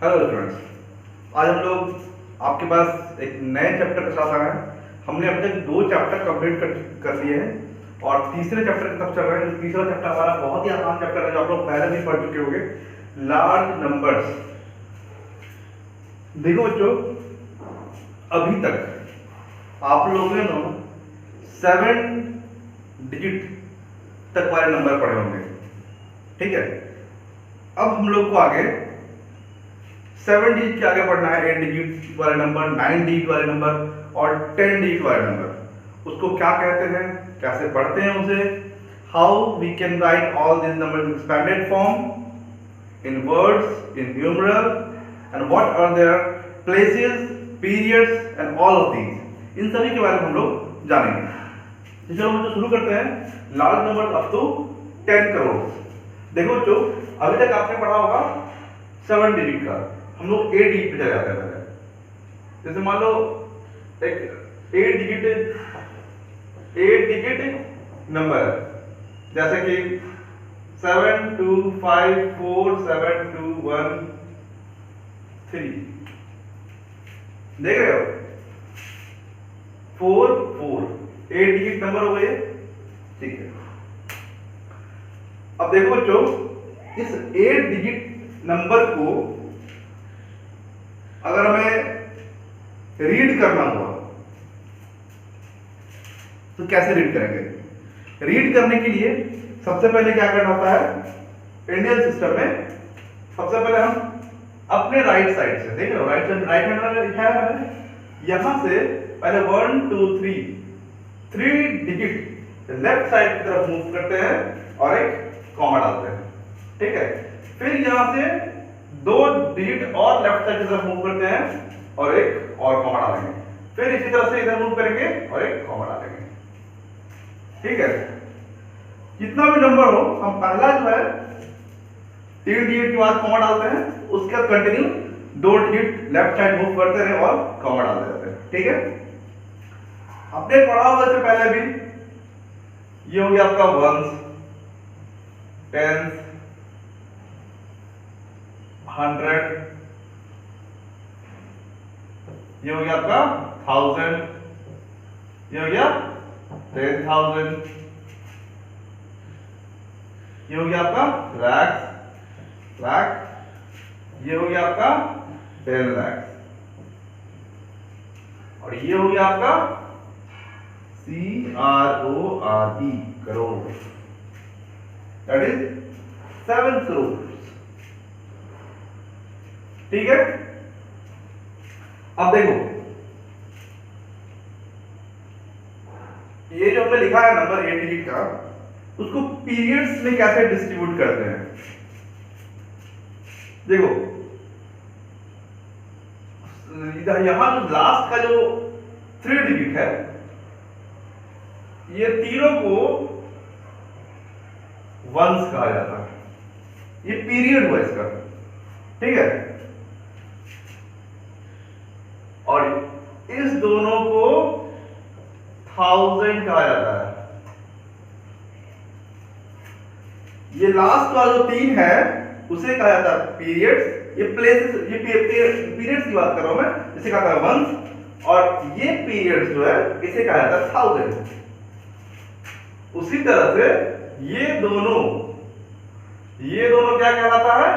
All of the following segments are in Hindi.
हेलो स्टूडेंट्स, आज हम लोग आपके पास एक नए चैप्टर के साथ आए हैं। हमने अब तक 2 चैप्टर कंप्लीट कर लिए हैं और तीसरे चैप्टर की तरफ चल रहे हैं। तीसरा चैप्टर हमारा बहुत ही आसान चैप्टर है जो आप लोग पहले भी पढ़ चुके होंगे, लार्ज नंबर्स। देखो बच्चों, अभी तक आप लोगों ने 7 डिजिट तक वाले नंबर पढ़े होंगे, ठीक है। अब हम लोग को आगे 7 डिजिट के आगे बढ़ना है, 8 डिजिट वाले नंबर, 9 डिजिट वाले नंबर और 10 डिजिट वाले नंबर। उसको क्या कहते हैं, कैसे पढ़ते हैं उसे, how we can write all this number in expanded form, in words, in numeral, and what are their places, periods and all of these. इन सभी के बारे में हम लोग जानेंगे। चलो हम शुरू करते हैं। Large number up to 10 crore. देखो जो अभी तक आपने पढ़ा होगा 7 डिजिट का, हम लोग 8 डिजिट पे चले जाते हैं पहले। जैसे मान लो एक 8 डिजिट नंबर है, जैसे कि 7 2 5 4 7 2 1 3। देख रहे हो, 4 4 8 डिजिट नंबर हो गए, ठीक है। अब देखो बच्चों, इस 8 डिजिट नंबर को अगर हमें रीड करना हुआ तो कैसे रीड करेंगे? रीड करने के लिए सबसे पहले क्या करना होता है इंडियन सिस्टम में? सबसे पहले हम अपने राइट साइड से, देख रहे हो राइट हैंड लिखा है, यहां से पहले 1 2 3 डिजिट लेफ्ट साइड की तरफ मूव करते हैं और एक कॉमा डालते हैं, ठीक है। फिर यहां से 2 डिजिट और लेफ्ट साइड की तरफ मूव करते हैं और एक और कॉमा डालेंगे। फिर इसी तरह से इधर मूव करेंगे और एक कॉमा डालेंगे, ठीक है। जितना भी नंबर हो, हम पहला जो है 3 डिजिट के बाद कॉमा डालते हैं, उसके बाद continue 2 digit left side move करते रहे और कॉमा डाल देते हैं, ठीक है। आपने पढ़ा होगा इससे पहले भी, ये हो गया आपका 1s 10s 100, ये हो गया आपका 1000, ये हो गया 10,000, ये हो गया आपका लाख, ये हो गया आपका 10 लाख, और ये हो गया आपका CRORE, crore. That is 7 crore, ठीक है। अब देखो, ये जो हमने लिखा है नंबर 8 डिजिट का, उसको पीरियड्स में कैसे डिस्ट्रीब्यूट करते हैं? देखो यहां जो लास्ट का जो 3 डिजिट है, ये तीनों को वंस कहा जाता है, ये पीरियड हुआ इसका, ठीक है। और इस दोनों को 1000 कहा जाता है। ये लास्ट वाला जो 3 है उसे कहा जाता है पीरियड्स। ये प्लेसेस, ये पीरियड्स की बात कर रहा हूं मैं, इसे कहा जाता है वंस, और ये पीरियड्स जो है इसे कहा जाता है 1000। उसी तरह से ये दोनों क्या कहलाता है?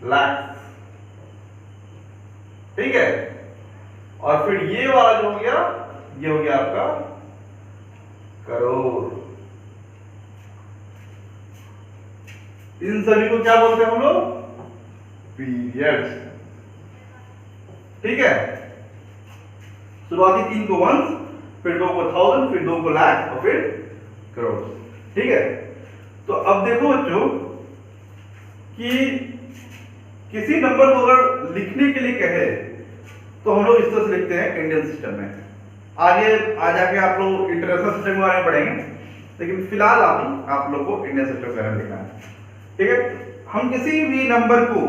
लाख, ठीक है। और फिर ये वाला जो हो गया, ये हो गया आपका करोड़। इन सभी को क्या बोलते हैं हम लोग? पीरियड्स, ठीक है। शुरुआती 3 को वंस, फिर 2 को 1000, फिर 2 को लाख और फिर करोड़, ठीक है। तो अब देखो बच्चों कि किसी नंबर को अगर लिखने के लिए कहे तो हम लोग इस तरह से लिखते हैं इंडियन सिस्टम में। आगे आ जाके आप लोग इंटरनेशनल सिस्टम के बारे में पढ़ेंगे, लेकिन फिलहाल आप लोग को इंडियन सिस्टम के बारे में लिखना है, ठीक है। हम किसी भी नंबर को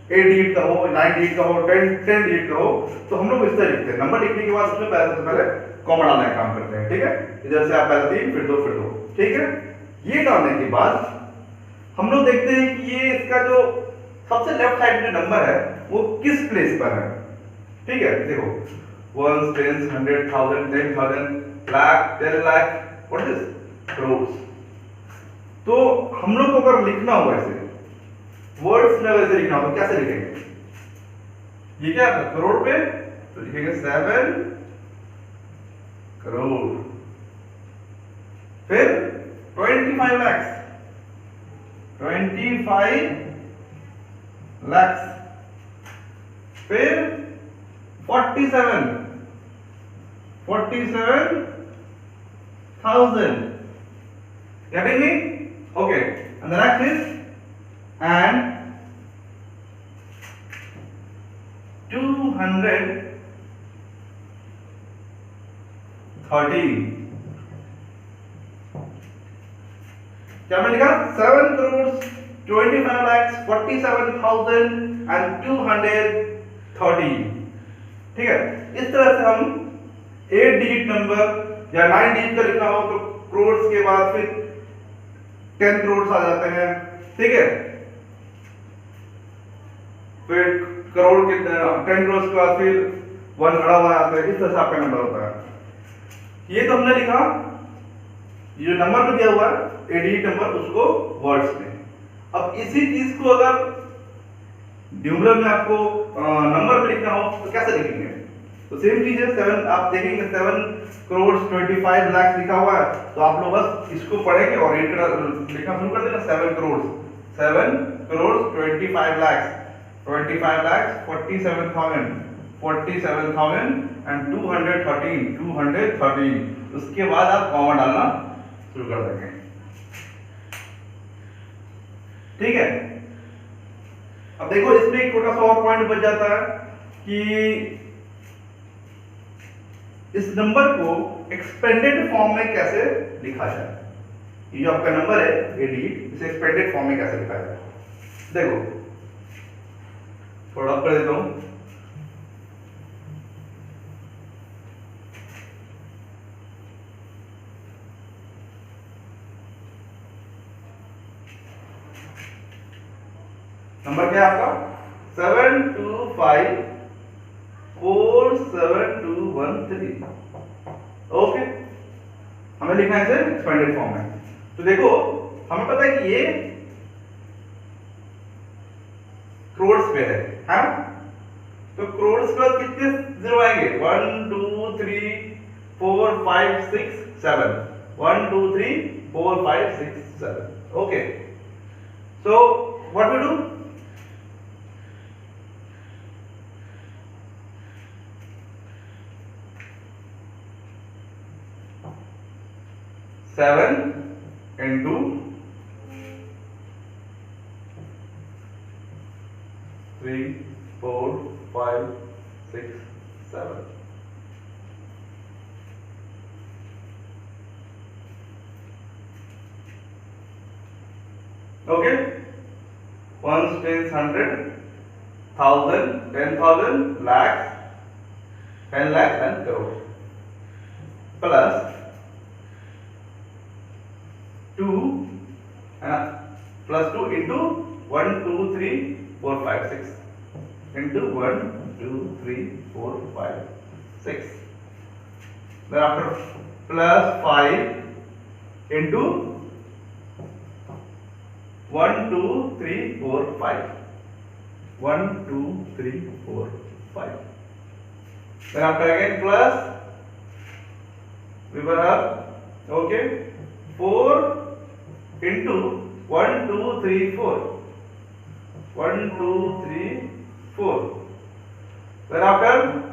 8 डिजिट का हो, 9 डिजिट का हो, 10 डिजिट का हो, तो हम लोग इस तरह लिखते हैं। नंबर लिखने के बाद उसमें पहले कॉमा डालने का काम करते हैं, ठीक है। इधर से आप पहले 3 फिर 2 फिर 2, ठीक है। ये डालने के बाद हम लोग देखते हैं कि ये इसका जो सबसे लेफ्ट साइड में नंबर है वो किस प्लेस पर है, ठीक है। देखो 1 10 100 1000 10,000 लाख 10 लाख व्हाट इज करोड़। तो हम लोग को अगर लिखना हो ऐसे वर्ड्स में अगर लिखना हो तो कैसे लिखेंगे, ये क्या है करोड़ पे, तो लिखेंगे 7 करोड़, फिर 25 लाख 25 लाख, फिर 47,000 getting me, okay, and the next is and 213, क्या मैंने लिखा 7 करोड़ 25 लाख 47,000 and 213, ठीक है। इस तरह से हम 8 डिजिट नंबर या 9 डिजिट का लिखना हो तो करोड़ के बाद फिर 10 करोड़ आ जाते हैं, ठीक है। फिर करोड़ के 10 करोड़ के बाद फिर 1 खड़ा हुआ आता है, इस तरह से आपका नंबर होता है। ये तो हमने लिखा, ये जो नंबर में दिया हुआ है 8 डिजिट नंबर उसको वर्ड्स में। अब इसी चीज को अगर न्यूमरल में आपको नंबर में लिखना हो तो कैसे लिखेंगे, तो सेम चीज है 7, आप देखेंगे 7 करोड़ 25 लाख लिखा हुआ है, तो आप लोग बस इसको पढ़ेंगे और लिखना शुरू कर देना 7 करोड़ 25 लाख 47,000 एंड 213, उसके बाद आप कॉमा डालना शुरू कर देंगे, ठीक है। अब देखो इसमें एक छोटा सा और पॉइंट बच जाता है कि इस नंबर को एक्सपेंडेड फॉर्म में कैसे लिखा जाए। ये जो आपका नंबर है 8 डिजिट, इसे एक्सपेंडेड फॉर्म में कैसे लिखा जाए, देखो थोड़ा कर देता हूं। नंबर क्या है आपका 725472113, ओके। हमें लिखना है इसे एक्सपेंडेड फॉर्म में। तो देखो हमें पता है कि ये करोड़ पे है ना, तो करोड़ के बाद कितने जीरो आएंगे 1 2 3 4 5 6 7 1 2 3 4 5 6 7, okay. So what we do, 7 into 3 4 5 6 7, okay, 1 tens 100 1000 10,000 lakhs 10 lakhs and crore plus 2 plus 2 into 1 2 3 4 5 6 into 1 2 3 4 5 6, then after plus 5 into 1 2 3 4 5 1 2 3 4 5, then after again plus we were up, okay, 4 into 1 2 3 4 1 2 3 4, then after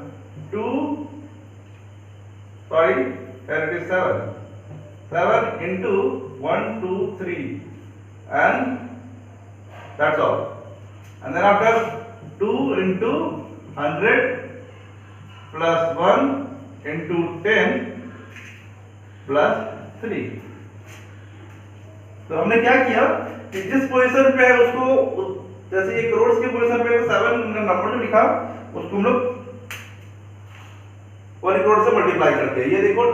2 sorry here it is 7 into 1 2 3 and that's all, and then after 2 into 100 plus 1 into 10 plus 3। तो हमने क्या किया कि जिस पोजीशन पे है उसको, जैसे ये करोड़ के पोजीशन पे 7 नंबर जो लिखा उसको हम लोग 1 करोड़ से मल्टीप्लाई करते हैं। ये देखो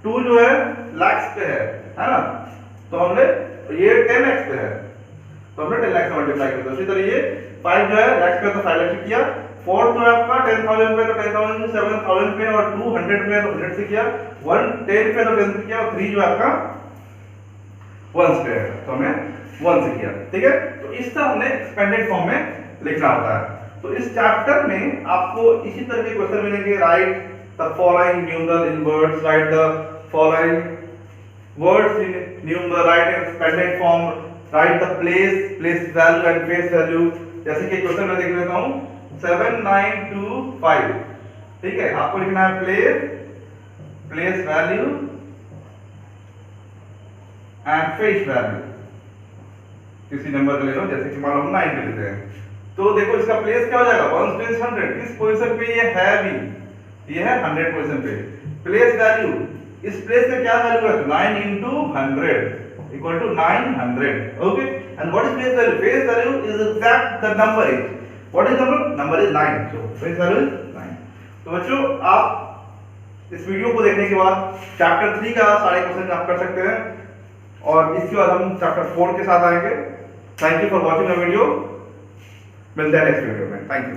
2 जो है लाख पे है ना, तो हमने ये 10 लाख पे है, तो तो हमने 10 लाख से मल्टीप्लाई कर दिया। उसी तरह ये 5 जो है लाख पे तो 5 लाख से किया, 4 जो है आपका 10,000 पे तो 10,000 से 7,000 पे, और 200 पे तो 100 से किया, 110 पे तो 10 से किया, और 3 जो है आपका 1 पे है तो हमें 1 से किया। ठीक है, तो इस तरह हमने एक्सपेंडेड फॉर्म में लिखना होता है। तो इस चैप्टर में आपको इसी तरह के क्वेश्चन मिलेंगे। Right the following numeral in words, right the following words in numeral, right expanded form, right the place value and face value. जैसे कि क्वेश्चन में देख लेता हूं 7925। ठीक है, आपको लिखना है place value and face value. किसी नंबर ले लो, जैसे कि मान लो हम 9 ले लेते हैं, तो देखो इसका प्लेस क्या हो जाएगा 1 to 100, किस पोजीशन पे ये है, अभी ये है 100 पोजीशन पे। प्लेस वैल्यू, इस प्लेस का क्या वैल्यू है 9 into 100 equal to 900। Okay, and what is place value? Face value is exact the number is, what is number is 9, so face value is 9। तो बच्चों आप इस वीडियो को देखने के बाद चैप्टर 3 का सारे क्वेश्चन आप कर सकते हैं, और इसके बाद हम चैप्टर 4 के साथ आएंगे। Thank you for watching the video, मिलते हैं नेक्स्ट वीडियो में। Thank you.